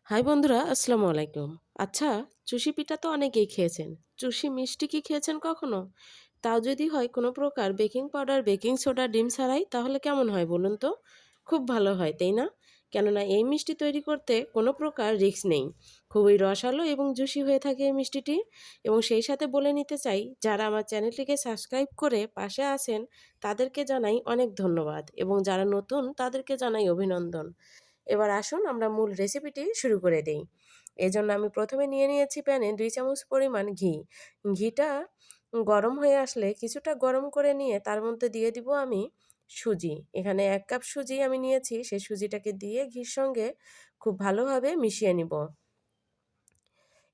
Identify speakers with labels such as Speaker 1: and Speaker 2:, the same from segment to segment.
Speaker 1: High বন্ধুরা, আসসালামু আলাইকুম। আচ্ছা, চুষি পিঠা তো অনেকেই খেয়েছেন। চুষি মিষ্টি কি খেয়েছেন কখনো? তাও যদি হয় কোনো প্রকার বেকিং পাউডার, বেকিং সোডা, ডিম ছাড়াই, তাহলে কেমন হয় বলুন তো? খুব ভালো হয়, তাই না? কেননা এই মিষ্টি তৈরি করতে কোনো প্রকার রিস্ক নেই। খুবই রসালো এবং জুসি হয়ে থাকে এই মিষ্টিটি। এবং সেই সাথে বলে নিতে চাই, যারা আমার চ্যানেলটিকে সাবস্ক্রাইব করে পাশে আছেন, তাদেরকে জানাই অনেক ধন্যবাদ এবং যারা নতুন তাদেরকে জানাই অভিনন্দন। এবার আসুন আমরা মূল রেসিপিটি শুরু করে দেই। এজন্য আমি প্রথমে নিয়ে নিয়েছি প্যানে ২ চামচ পরিমাণ ঘি। ঘিটা গরম হয়ে আসলে কিছুটা গরম করে নিয়ে তার মধ্যে দিয়ে দিব আমি সুজি। এখানে ১ কাপ সুজি আমি নিয়েছি। সেই সুজিটাকে দিয়ে ঘির সঙ্গে খুব ভালোভাবে মিশিয়ে নিব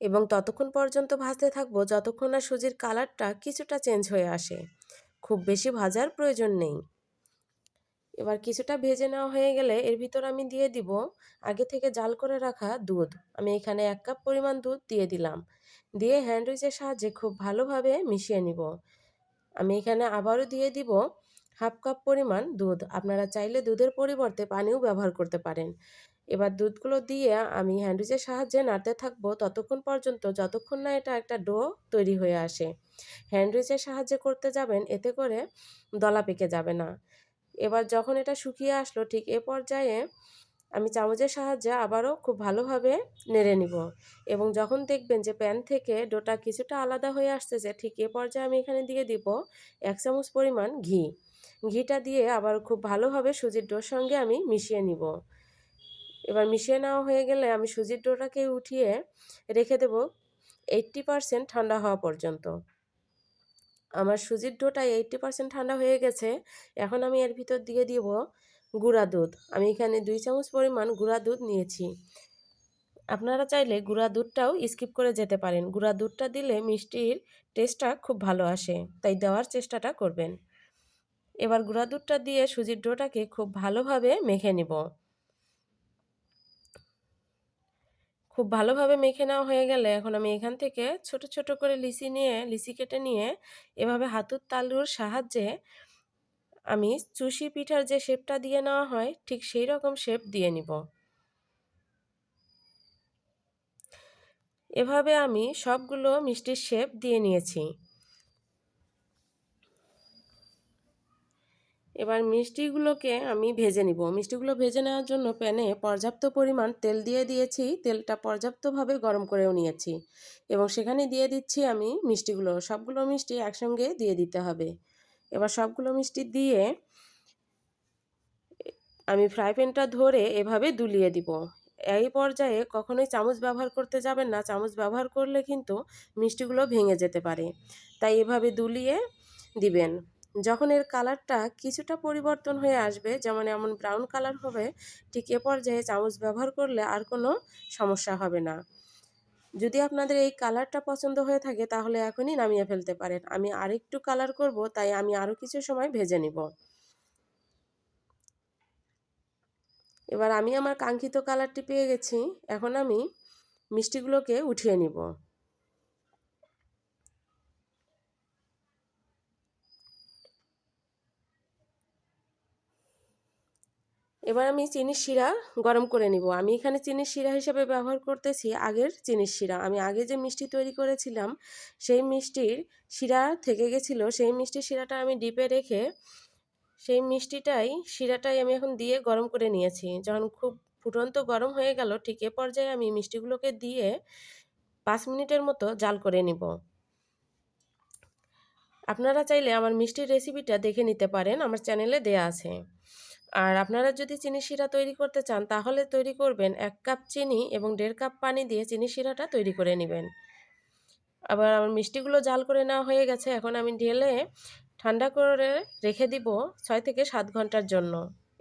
Speaker 1: এবং ততক্ষণ পর্যন্ত ভাজতে থাকবো যতক্ষণ না সুজির কালারটা কিছুটা চেঞ্জ হয়ে আসে। খুব বেশি ভাজার প্রয়োজন নেই। এবার কিছুটা ভেজে নেওয়া হয়ে গেলে এর ভিতর আমি দিয়ে দিব আগে থেকে জাল করে রাখা দুধ। আমি এখানে ১ কাপ পরিমাণ দুধ দিয়ে দিলাম। দিয়ে হ্যান্ড উইচের সাহায্যে খুব ভালোভাবে মিশিয়ে নিব। আমি এখানে আবারও দিয়ে দিব ১/২ কাপ পরিমাণ দুধ। আপনারা চাইলে দুধের পরিবর্তে পানিও ব্যবহার করতে পারেন। এবার দুধগুলো দিয়ে আমি হ্যান্ড উইচের সাহায্যে নাড়তে থাকবো ততক্ষণ পর্যন্ত যতক্ষণ না এটা একটা ডো তৈরি হয়ে আসে। হ্যান্ড উইচের সাহায্যে করতে যাবেন, এতে করে দলা পেকে যাবে না। এবার যখন এটা শুকিয়ে আসলো ঠিক এ পর্যায়ে আমি চামচের সাহায্যে আবারও খুব ভালোভাবে নেড়ে নিব এবং যখন দেখবেন যে প্যান থেকে ডোটা কিছুটা আলাদা হয়ে আসতেছে ঠিক এ পর্যায়ে আমি এখানে দিয়ে দিব ১ চামচ পরিমাণ ঘি। ঘিটা দিয়ে আবার খুব ভালোভাবে সুজির ডোর সঙ্গে আমি মিশিয়ে নিব। এবার মিশিয়ে নেওয়া হয়ে গেলে আমি সুজির ডোটাকে উঠিয়ে রেখে দেব 80% ঠান্ডা হওয়া পর্যন্ত। আমার সুজির ডোটা 80% ঠান্ডা হয়ে গেছে। এখন আমি এর ভিতর দিয়ে দিব গুঁড়া দুধ। আমি এখানে ২ চামচ পরিমাণ গুঁড়া দুধ নিয়েছি। আপনারা চাইলে গুঁড়া দুধটাও স্কিপ করে যেতে পারেন। গুঁড়া দুধটা দিলে মিষ্টির টেস্টটা খুব ভালো আসে। তাই দেওয়ার চেষ্টাটা করবেন। এবার গুঁড়া দুধটা দিয়ে সুজির ডোটাকে খুব ভালোভাবে মেখে নিব। খুব ভালোভাবে মেখে নেওয়া হয়ে গেলে এখন আমি এখান থেকে ছোট, ছোট করে লিচি কেটে নিয়ে এভাবে হাতের তালুর সাহায্যে আমি চুষি পিঠার যে শেপটা দিয়ে নেওয়া হয় ঠিক সেই রকম শেপ দিয়ে নিব। এভাবে আমি সবগুলো মিষ্টির শেপ দিয়ে নিয়েছি। এবার মিষ্টিগুলোকে আমি ভেজে নিব। মিষ্টিগুলো ভেজে নেওয়ার জন্য প্যানে পর্যাপ্ত পরিমাণ তেল দিয়ে দিয়েছি। তেলটা পর্যাপ্তভাবে গরম করেও নিয়েছি এবং সেখানে দিয়ে দিচ্ছি আমি মিষ্টিগুলো। সবগুলো মিষ্টি একসঙ্গে দিয়ে দিতে হবে। এবার সবগুলো মিষ্টি দিয়ে আমি ফ্রাই প্যানটা ধরে এভাবে দুলিয়ে দিব। এই পর্যায়ে কখনোই চামচ ব্যবহার করতে যাবেন না। চামচ ব্যবহার করলে কিন্তু মিষ্টিগুলো ভেঙে যেতে পারে। তাই এভাবে দুলিয়ে দিবেন। যখন এর কালারটা কিছুটা পরিবর্তন হয়ে আসবে, যেমন এমন ব্রাউন কালার হবে, ঠিক এ পর্যায়ে চামচ ব্যবহার করলে আর কোনো সমস্যা হবে না। যদি আপনাদের এই কালারটা পছন্দ হয়ে থাকে তাহলে এখনই নামিয়ে ফেলতে পারেন। আমি আরেকটু কালার করব, তাই আমি আরও কিছু সময় ভেজে নিব। এবার আমি আমার কাঙ্ক্ষিত কালারটি পেয়ে গেছি। এখন আমি মিষ্টিগুলোকে উঠিয়ে নিব। এবার আমি চিনির শিরা গরম করে নিব। আমি এখানে চিনির শিরা হিসেবে ব্যবহার করতেছি আগের চিনির শিরা। আমি আগে যে মিষ্টি তৈরি করেছিলাম সেই মিষ্টির শিরা থেকে গেছিলো, সেই মিষ্টির শিরাটা আমি ডিপে রেখে সেই শিরাটাই আমি এখন দিয়ে গরম করে নিয়েছি। যখন খুব ফুটন্ত গরম হয়ে গেল ঠিক এ পর্যায়ে আমি মিষ্টিগুলোকে দিয়ে ৫ মিনিটের মতো জাল করে নিব। আপনারা চাইলে আমার মিষ্টির রেসিপিটা দেখে নিতে পারেন, আমার চ্যানেলে দেয়া আছে। আর আপনারা যদি চিনি শিরা তৈরি করতে চান তাহলে তৈরি করবেন ১ কাপ চিনি এবং ১.৫ কাপ পানি দিয়ে চিনি শিরাটা তৈরি করে নেবেন। আবার আমার মিষ্টিগুলো জাল করে নেওয়া হয়ে গেছে। এখন আমি ঢেলে ঠান্ডা করে রেখে দিব ৬ থেকে ৭ ঘন্টার জন্য।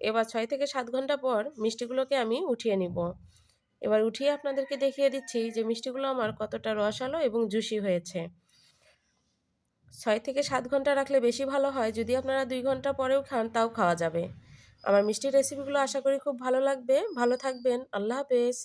Speaker 1: এবার ৬ থেকে ৭ ঘন্টা পর মিষ্টিগুলোকে আমি উঠিয়ে নিব। এবার উঠিয়ে আপনাদেরকে দেখিয়ে দিচ্ছি যে মিষ্টিগুলো আমার কতটা রসালো এবং জুসি হয়েছে। ৬ থেকে ৭ ঘন্টা রাখলে বেশি ভালো হয়। যদি আপনারা ২ ঘন্টা পরেও খান তাও খাওয়া যাবে। আমার মিষ্টির রেসিপিগুলো আশা করি খুব ভালো লাগবে। ভালো থাকবেন। আল্লাহ হাফেজ।